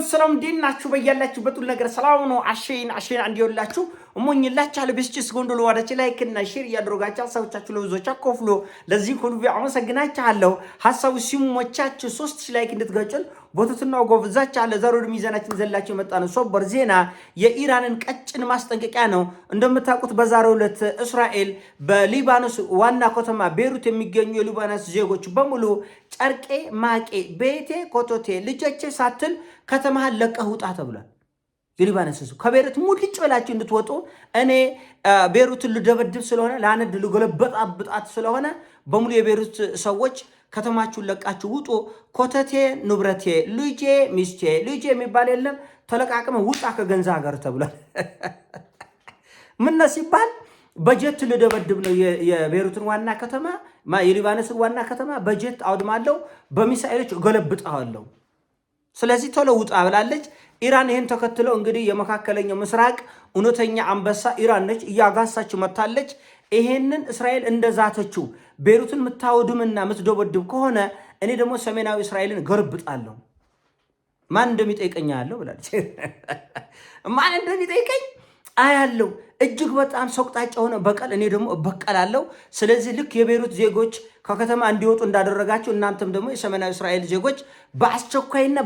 ሰላም ዲናችሁ በያላችሁበት ሁሉ ነገር ሰላም ነው። አሸይን እንዲወላችሁ እሞኝላችኋለሁ። በስጭስ ጎንዶሎ ወዳች ላይክ እና ሼር ያድርጋችሁ። ሀሳቦቻችሁ ለብዙዎች አካፍሉ። ለዚህ ሁሉ አመሰግናችኋለሁ። ሀሳቡ ሲሞቻችሁ 3000 ላይክ እንድትገጩን ቦቱትና ጎብዛችኋለሁ። ዛሬ ወደ ሚዛናችን ዘላችሁ የመጣነው ሶበር ዜና የኢራንን ቀጭን ማስጠንቀቂያ ነው። እንደምታውቁት በዛሬው ዕለት እስራኤል በሊባኖስ ዋና ከተማ ቤሩት የሚገኙ የሊባኖስ ዜጎች በሙሉ ጨርቄ ማቄ ቤቴ ኮቶቴ ልጆቼ ሳትል ከተማህን ለቀህ ውጣ ተብሏል። የሊባኖስ ህዝብ ከቤሩት ሙልጭ ብላችሁ እንድትወጡ እኔ ቤሩትን ልደበድብ ስለሆነ ለአነድ ልገለበጣብጣት ስለሆነ በሙሉ የቤሩት ሰዎች ከተማችሁን ለቃችሁ ውጡ። ኮተቴ ንብረቴ ልጄ ሚስቴ ልጄ የሚባል የለም ተለቃቅመ ውጣ ከገንዛ ሀገር ተብሏል። ምን ሲባል በጀት ልደበድብ ነው የቤሩትን ዋና ከተማ የሊባኖስን ዋና ከተማ በጀት አውድማለሁ በሚሳኤሎች እገለብጣለሁ። ስለዚህ ቶሎ ውጣ ብላለች። ኢራን ይህን ተከትለው እንግዲህ የመካከለኛው ምስራቅ እውነተኛ አንበሳ ኢራን ነች፣ እያጋሳች መታለች። ይሄንን እስራኤል እንደዛተችው ቤሩትን የምታወድምና የምትደበድብ ከሆነ እኔ ደግሞ ሰሜናዊ እስራኤልን ገርብጣለሁ። ማን እንደሚጠይቀኝ ያለው ብላለች። ማን እንደሚጠይቀኝ አያለው። እጅግ በጣም ሰቅጣጫ ሆነ በቀል እኔ ደግሞ እበቀላለሁ። ስለዚህ ልክ የቤሩት ዜጎች ከከተማ እንዲወጡ እንዳደረጋቸው እናንተም ደግሞ የሰሜናዊ እስራኤል ዜጎች በአስቸኳይና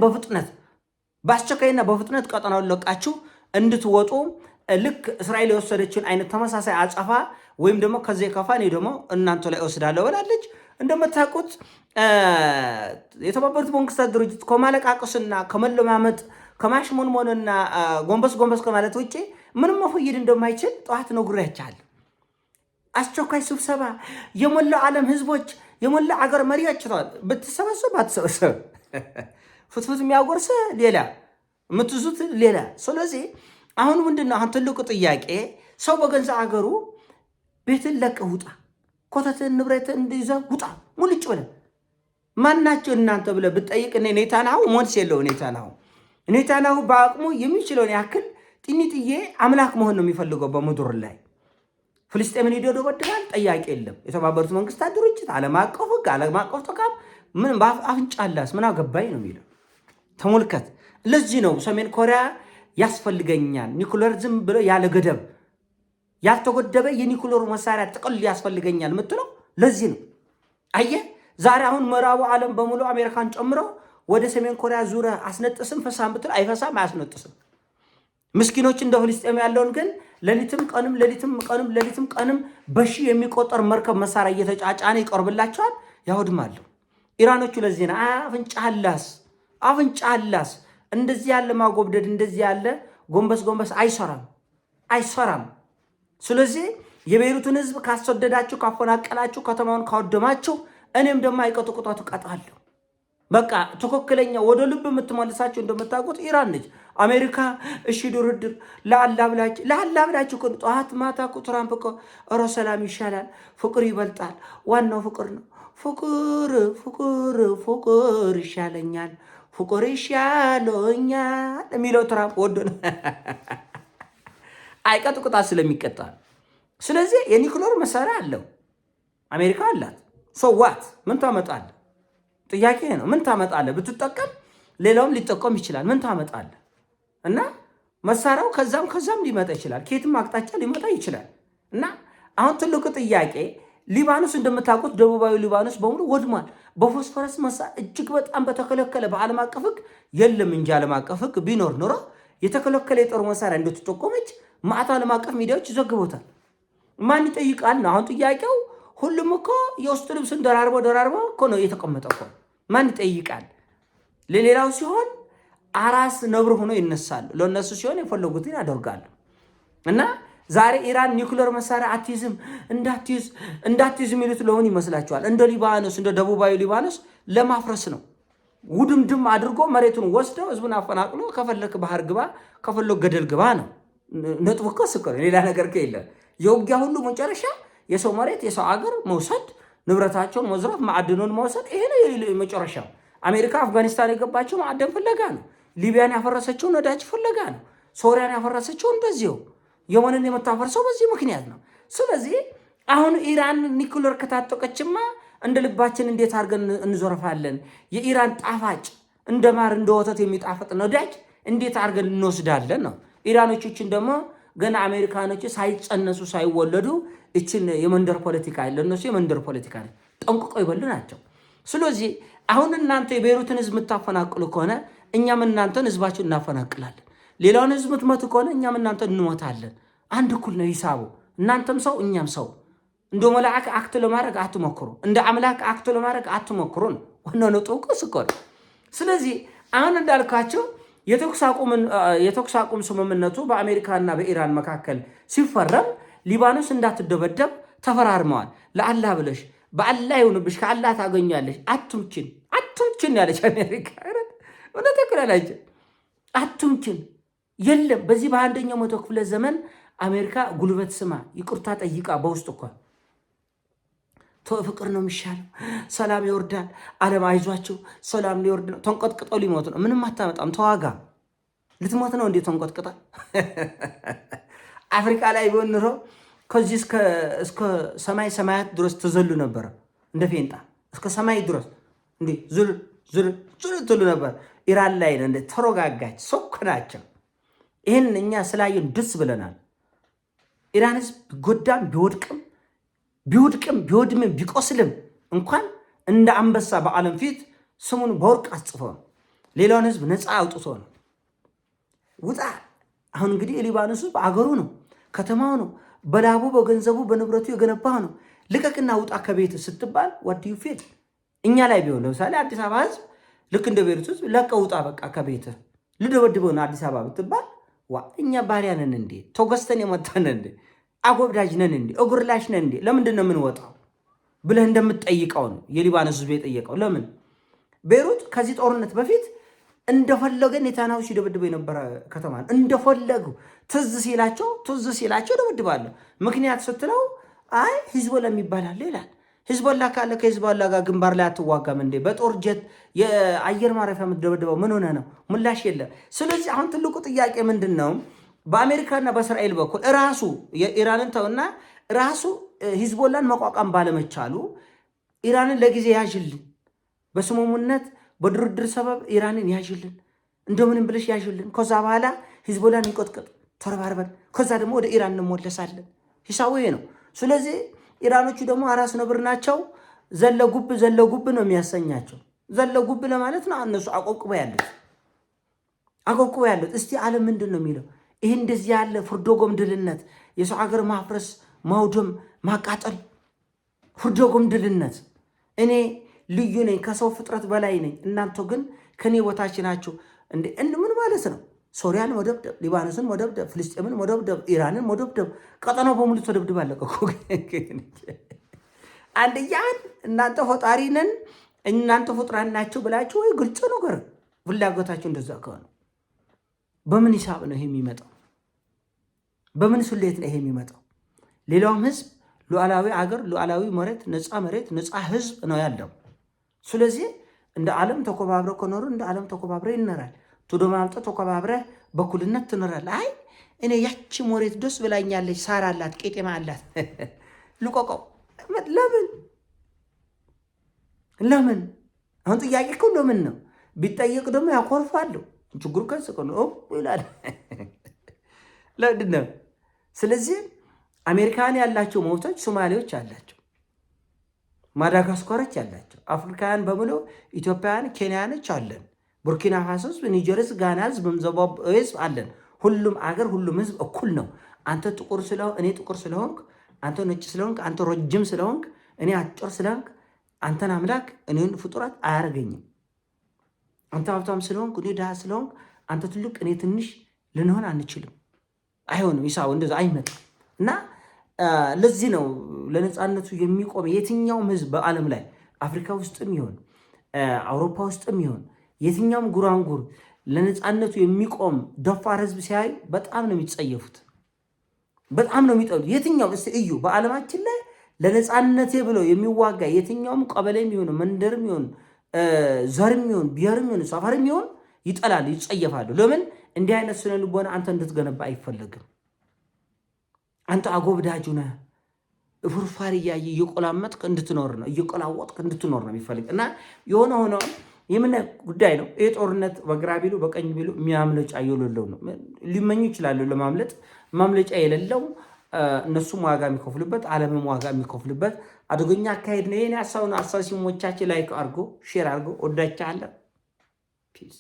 በፍጥነት ቀጠናውን ለቃችሁ እንድትወጡ ልክ እስራኤል የወሰደችን አይነት ተመሳሳይ አጸፋ ወይም ደግሞ ከዚህ ከፋ እኔ ደግሞ እናንተ ላይ ወስዳለሁ ብላለች። እንደምታውቁት የተባበሩት መንግስታት ድርጅት ከማለቃቀስና ከመለማመጥ ከማሽሞንሞንና ጎንበስ ከማለት ውጭ ምንም መፈየድ እንደማይችል ጠዋት ነግሬያችኋለሁ። አስቸኳይ ስብሰባ የሞላው ዓለም ህዝቦች የሞላው አገር መሪዎች ብትሰበሰብ አትሰበሰብ ፍትፍት የሚያጎርስ ሌላ የምትዙት ሌላ። ስለዚህ አሁን ምንድነው አሁን ትልቁ ጥያቄ ሰው በገንዛ አገሩ ቤትን ለቀህ ውጣ፣ ኮተትን ንብረትን እንዲይዘህ ውጣ ሙልጭ ብለህ ማናቸው እናንተ ብለህ ብትጠይቅ ኔታንያሁ ሞንስ የለው ኔታንያሁ በአቅሙ የሚችለውን ያክል ጥኒጥዬ አምላክ መሆን ነው የሚፈልገው በምድር ላይ። ፍልስጤምን ሄዶ ደበድባል፣ ጠያቂ የለም። የተባበሩት መንግስታት ድርጅት ዓለም አቀፍ ህግ ዓለም አቀፍ ተቋም ምን በአፍንጫላስ ምን አገባኝ ነው የሚለው። ተመልከት። ለዚህ ነው ሰሜን ኮሪያ ያስፈልገኛል ኒኩለር ዝም ብሎ ያለ ገደብ ያልተገደበ የኒኩለር መሳሪያ ጥቅል ያስፈልገኛል የምትለው ለዚህ ነው። አየህ ዛሬ አሁን ምዕራቡ ዓለም በሙሉ አሜሪካን ጨምሮ ወደ ሰሜን ኮሪያ ዙሪያ አስነጥስም ፈሳም ብትል አይፈሳም አያስነጥስም። ምስኪኖች እንደ ፍልስጤም ያለውን ግን ሌሊትም ቀንም በሺ የሚቆጠር መርከብ መሳሪያ እየተጫጫነ ይቀርብላቸዋል፣ ያወድማሉ። ኢራኖቹ ለዚህ ነው አፍንጫላስ እንደዚህ ያለ ማጎብደድ እንደዚህ ያለ ጎንበስ አይሰራም። ስለዚህ የቤሩትን ህዝብ ካስወደዳችሁ ካፈናቀላችሁ ከተማውን ካወደማችሁ እኔም ደግሞ አይቀጡ ቅጣቱ ቀጣለሁ። በቃ ትክክለኛ ወደ ልብ የምትመልሳቸው እንደምታውቁት ኢራን ነች። አሜሪካ እሺ ድርድር ለአላ ብላችሁ ጠዋት ማታ ትራምፕ እኮ ኧረ ሰላም ይሻላል ፍቅር ይበልጣል ዋናው ፍቅር ነው ፍቅር ይሻለኛል ፍቅር ይሻለኛል የሚለው ትራምፕ ወዶ ነው። አይቀጡ ቅጣት ስለሚቀጣ። ስለዚህ የኒኩለር መሳሪያ አለው አሜሪካ አላት። ሶዋት ምን ታመጣለህ? ጥያቄ ነው። ምን ታመጣለህ? ብትጠቀም ሌላውም ሊጠቀም ይችላል። ምን ታመጣለህ? እና መሳሪያው ከዛም ሊመጣ ይችላል፣ ከየትም አቅጣጫ ሊመጣ ይችላል። እና አሁን ትልቁ ጥያቄ ሊባኖስ እንደምታውቁት ደቡባዊ ሊባኖስ በሙሉ ወድሟል። በፎስፈረስ መሳሪያ እጅግ በጣም በተከለከለ በዓለም አቀፍ ህግ የለም እንጂ ዓለም አቀፍ ህግ ቢኖር ኖሮ የተከለከለ የጦር መሳሪያ እንደተጠቆመች ማዕት ዓለም አቀፍ ሚዲያዎች ይዘግቡታል። ማን ይጠይቃል ነው አሁን ጥያቄው። ሁሉም እኮ የውስጥ ልብስን ደራርቦ እኮ ነው የተቀመጠ እኮ። ማን ይጠይቃል? ለሌላው ሲሆን አራስ ነብር ሆኖ ይነሳሉ፣ ለነሱ ሲሆን የፈለጉትን ያደርጋሉ። እና ዛሬ ኢራን ኒኩለር መሳሪያ አትይዝም እንዳትይዝ የሚሉት ለሆን ይመስላችኋል? እንደ ሊባኖስ እንደ ደቡባዊ ሊባኖስ ለማፍረስ ነው። ውድምድም አድርጎ መሬቱን ወስደው ህዝቡን አፈናቅሎ ከፈለክ ባህር ግባ ከፈለክ ገደል ግባ ነው ነጥቡ። ከስከረ ሌላ ነገር ከሌለ የውጊያ ሁሉ መጨረሻ የሰው መሬት የሰው አገር መውሰድ፣ ንብረታቸውን መዝረፍ፣ ማዕድኑን መውሰድ፣ ይሄ ነው መጨረሻው። አሜሪካ አፍጋኒስታን የገባቸው ማዕደን ፍለጋ ነው። ሊቢያን ያፈረሰችው ነዳጅ ፍለጋ ነው። ሶሪያን ያፈረሰችው እንደዚሁ። የመንን የምታፈርሰው በዚህ ምክንያት ነው። ስለዚህ አሁን ኢራን ኒኩለር ከታጠቀችማ እንደ ልባችን እንዴት አድርገን እንዞርፋለን? የኢራን ጣፋጭ እንደ ማር እንደ ወተት የሚጣፍጥ ነዳጅ እንዴት አድርገን እንወስዳለን ነው። ኢራኖችን ደግሞ ገና አሜሪካኖች ሳይጸነሱ ሳይወለዱ እችን የመንደር ፖለቲካ ለነሱ የመንደር ፖለቲካ ነው ጠንቅቆ ይበሉ ናቸው። ስለዚህ አሁን እናንተ የቤሩትን ህዝብ የምታፈናቅሉ ከሆነ እኛም እናንተን ህዝባችን እናፈናቅላለን። ሌላውን ህዝብ የምትመቱ ከሆነ እኛም እናንተን እንሞታለን። አንድ እኩል ነው ሂሳቡ። እናንተም ሰው እኛም ሰው። እንደ መልአክ አክት ለማድረግ አትሞክሩ፣ እንደ አምላክ አክት ለማድረግ አትሞክሩ ነው ዋናው ነጥቡ እኮ ነው። ስለዚህ አሁን እንዳልኳቸው የተኩስ አቁም ስምምነቱ በአሜሪካና በኢራን መካከል ሲፈረም ሊባኖስ እንዳትደበደብ ተፈራርመዋል። ለአላህ ብለሽ በአላህ ይሁንብሽ ከአላህ ታገኛለሽ አትምችን ያለች አሜሪካ እውነት አትምችን የለም። በዚህ በአንደኛው መቶ ክፍለ ዘመን አሜሪካ ጉልበት ስማ ይቅርታ ጠይቃ በውስጥ እኮ ፍቅር ነው የሚሻለው፣ ሰላም ይወርዳል፣ ዓለም አይዟቸው ሰላም ሊወርድ ነው። ተንቆጥቅጠው ሊሞት ነው። ምንም አታመጣም። ተዋጋ። ልትሞት ነው እንዴ ተንቆጥቅጣ? አፍሪካ ላይ ቢሆን ኑሮ ከዚህ እስከ ሰማይ ሰማያት ድረስ ትዘሉ ነበረ። እንደ ፌንጣ እስከ ሰማይ ድረስ እንዴ ዙል ትሉ ነበር። ኢራን ላይ ነው እንደ ተረጋጋች ሶክ ናቸው። ይህን እኛ ስላየን ደስ ብለናል። ኢራን ህዝብ ቢጎዳም ቢወድቅም ቢወድምም ቢቆስልም እንኳን እንደ አንበሳ በዓለም ፊት ስሙን በወርቅ አጽፎ ነው ሌላውን ህዝብ ነፃ አውጥቶ ነው ውጣ። አሁን እንግዲህ የሊባኖስ ህዝብ አገሩ ነው፣ ከተማው ነው፣ በላቡ በገንዘቡ በንብረቱ የገነባ ነው። ልቀቅና ውጣ ከቤት ስትባል ዋት ዩ ፊል። እኛ ላይ ቢሆን ለምሳሌ አዲስ አበባ ህዝብ ልክ እንደ ቤሩት ህዝብ ለቀ ውጣ በቃ ከቤት ልደበድበው ነው አዲስ አበባ ብትባል እኛ ባሪያ ነን እንዴ? ተገዝተን የመጣን እንዴ? አጎብዳጅ ነን እንዴ? እጉርላሽ ነን እንዴ? ለምንድን ነው የምንወጣው ብለህ እንደምትጠይቀው ነው የሊባኖስ ህዝብ የጠየቀው። ለምን ቤሩት ከዚህ ጦርነት በፊት እንደፈለገ ኔታንያሁ ሲደበድበው የነበረ ከተማ ነው። እንደፈለጉ ትዝ ሲላቸው ይደበድባሉ። ምክንያት ስትለው አይ ሂዝቦላ የሚባል አለ ይላል። ሂዝቦላ ካለ ከሂዝቦላ ጋር ግንባር ላይ አትዋጋም እንዴ? በጦር ጀት የአየር ማረፊያ የምትደበድበው ምን ሆነ ነው? ምላሽ የለም። ስለዚህ አሁን ትልቁ ጥያቄ ምንድን ነው? በአሜሪካና በእስራኤል በኩል ራሱ የኢራንን ተውና ራሱ ሂዝቦላን መቋቋም ባለመቻሉ ኢራንን ለጊዜ ያዥልን፣ በስምምነት በድርድር ሰበብ ኢራንን ያዥልን፣ እንደምንም ብለሽ ያዥልን፣ ከዛ በኋላ ሂዝቦላን እንቆጥቅጥ ተረባርበን፣ ከዛ ደግሞ ወደ ኢራን እንሞለሳለን። ሂሳቡ ይሄ ነው። ስለዚህ ኢራኖቹ ደግሞ አራስ ነብር ናቸው። ዘለጉብ ነው የሚያሰኛቸው። ዘለጉብ ለማለት ነው እነሱ አቆብቁበው ያሉት። እስቲ ዓለም ምንድን ነው የሚለው? ይህ እንደዚህ ያለ ፍርዶ ጎምድልነት፣ የሰው ሀገር ማፍረስ፣ ማውደም፣ ማቃጠል፣ ፍርዶ ጎምድልነት። እኔ ልዩ ነኝ፣ ከሰው ፍጥረት በላይ ነኝ፣ እናንተ ግን ከኔ በታች ናቸው። ምን ማለት ነው? ሶሪያን መደብደብ፣ ሊባኖስን መደብደብ፣ ፍልስጤምን መደብደብ፣ ኢራንን መደብደብ፣ ቀጠናው በሙሉ ተደብድብ አለቀ እኮ። አንድያን እናንተ ፈጣሪ ነን እናንተ ፍጡራን ናቸው ብላችሁ ወይ ግልጽ ነገር ፍላጎታችሁ እንደዛ ከሆነ በምን ሂሳብ ነው ይሄ የሚመጣው? በምን ስሌት ነው ይሄ የሚመጣው? ሌላውም ህዝብ ሉዓላዊ አገር፣ ሉዓላዊ መሬት፣ ነፃ ህዝብ ነው ያለው። ስለዚህ እንደ ዓለም ተኮባብረ ከኖሩ እንደ ዓለም ተኮባብረ ይኖራል። ተደማምጠ ተኮባብረ በኩልነት ትኖራል። አይ እኔ ያቺ መሬት ደስ ብላኛለች፣ ሳር አላት፣ ቄጤማ አላት፣ ልቆቀው። ለምን? አሁን ጥያቄ እኮ ለምን ነው ቢጠየቅ ደግሞ ያኮርፋሉ። ችግሩ ከስቆ ነው ይላል። ለምንድን ነው? ስለዚህ አሜሪካን ያላቸው መብቶች ሶማሌዎች አላቸው፣ ማዳጋስካሮች አላቸው፣ አፍሪካውያን በሙሉ ኢትዮጵያውያን፣ ኬንያኖች አለን፣ ቡርኪና ፋሶ ህዝብ፣ ኒጀርስ፣ ጋና ህዝብ፣ ዚምባብዌ ህዝብ አለን። ሁሉም አገር ሁሉም ህዝብ እኩል ነው። አንተ ጥቁር ስለሆንክ እኔ ጥቁር ስለሆንክ፣ አንተ ነጭ ስለሆንክ አንተ ረጅም ስለሆንክ እኔ አጭር ስለሆንክ አንተን አምላክ እኔን ፍጡራት አያደርገኝም። አንተ ሀብታም ስለሆንክ እኔ ድሃ ስለሆንክ አንተ ትልቅ እኔ ትንሽ ልንሆን አንችልም። አይሆንም። ይሳው እንደዛ አይመጣም። እና ለዚህ ነው ለነፃነቱ የሚቆም የትኛውም ህዝብ በዓለም ላይ አፍሪካ ውስጥም ይሆን አውሮፓ ውስጥም ይሆን የትኛውም ጉራንጉር ለነፃነቱ የሚቆም ደፋር ህዝብ ሲያዩ በጣም ነው የሚጸየፉት፣ በጣም ነው የሚጠሉት። የትኛውም እስቲ እዩ በዓለማችን ላይ ለነፃነቴ ብለው የሚዋጋ የትኛውም ቀበሌም ይሆን መንደርም ይሆን ዘርም ይሆን ብሔርም ይሆን ሰፈርም ይሆን ይጠላሉ፣ ይጸየፋሉ። ለምን? እንዲህ አይነት ስነ ልቦና አንተ እንድትገነባ አይፈለግም። አንተ አጎብዳጁ ነህ፣ ፍርፋሪ እያየ እየቆላመጥክ እንድትኖር ነው፣ እየቆላወጥክ እንድትኖር ነው የሚፈልግ እና የሆነ ሆኖ የምን ጉዳይ ነው? ይህ ጦርነት በግራ ቢሉ በቀኝ ቢሉ የሚያምለጫ የሌለው ነው። ሊመኙ ይችላሉ ለማምለጥ፣ ማምለጫ የሌለው እነሱም ዋጋ የሚከፍሉበት ዓለምም ዋጋ የሚከፍሉበት አደገኛ አካሄድ ነው። ይህን ሀሳብ ሲሞቻችን ላይክ አድርጎ ሼር አድርጎ ወዳቻ አለ ፒስ